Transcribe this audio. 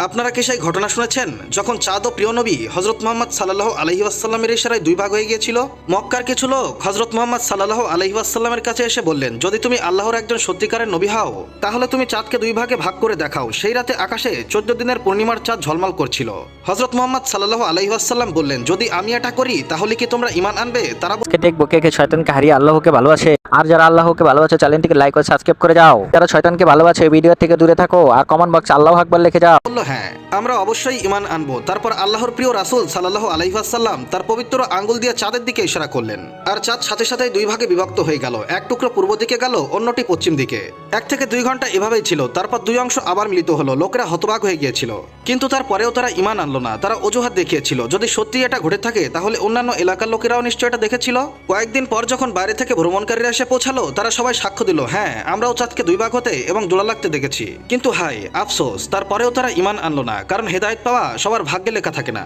আপনারা কি সেই ঘটনা শুনেছেন যখন চাঁদ ও প্রিয় নবী হযরত মুহাম্মদ সাল্লাল্লাহু আলাইহি ওয়াসাল্লামের ইশারায় দুই ভাগ হয়ে গিয়েছিল? মক্কার কিছু লোক হযরত মুহাম্মদ সাল্লাল্লাহু আলাইহি ওয়াসাল্লামের কাছে এসে বললেন, যদি তুমি আল্লাহর একজন সত্যিকারের নবী হও তাহলে তুমি চাঁদকে দুই ভাগে ভাগ করে দেখাও। সেই রাতে আকাশে 14 দিনের পূর্ণিমার চাঁদ ঝলমল করছিল। হযরত মুহাম্মদ সাল্লাল্লাহু আলাইহি ওয়াসাল্লাম বললেন, যদি আমি এটা করি তাহলে কি তোমরা ঈমান আনবে? তারা দেখবো কে কে শয়তানকে হারিয়ে আল্লাহকে ভালোবাসে। আর যারা আল্লাহকে ভালোবাসে চ্যানেলটিকে লাইক ও সাবস্ক্রাইব করে যাও। যারা শয়তানকে ভালোবাসে ভিডিও থেকে দূরে থাকো আর কমেন্ট বক্সে আল্লাহু আকবার লিখে যাও। বলল, হ্যাঁ আমরা অবশ্যই ঈমান আনবো। তারপর আল্লাহর প্রিয় রাসূল সাল্লাল্লাহু আলাইহি ওয়াসাল্লাম তার পবিত্র আঙ্গুল দিয়ে চাঁদের দিকে ইশারা করলেন, আর চাঁদ সাথে সাথে দুই ভাগে বিভক্ত হয়ে গেল। এক টুকরো পূর্ব দিকে গেল, অন্যটি পশ্চিম দিকে। 1 থেকে 2 ঘন্টা এভাবেই ছিল। তারপর দুই অংশ আবার মিলিত হলো। লোকেরা হতবাক হয়ে গিয়েছিল, কিন্তু তারপরেও তারা ঈমান আনলো না। তারা অজুহাত দেখিয়েছিল, যদি সত্যি এটা ঘটে থাকে তাহলে অন্যান্য এলাকার লোকেরাও নিশ্চয় এটা দেখেছিল। কয়েকদিন পর যখন বাইরে থেকে ভ্রমণকারীরা এসে পৌঁছালো, তারা সবাই সাক্ষ্য দিল, হ্যাঁ আমরাও চাঁদকে দুই ভাগ হতে এবং জোড়া লাগতে দেখেছি। কিন্তু হায় আফসোস, তারপরেও তারা ঈমান আনলো না, কারণ হেদায়েত পাওয়া সবার ভাগ্যে লেখা থাকে না।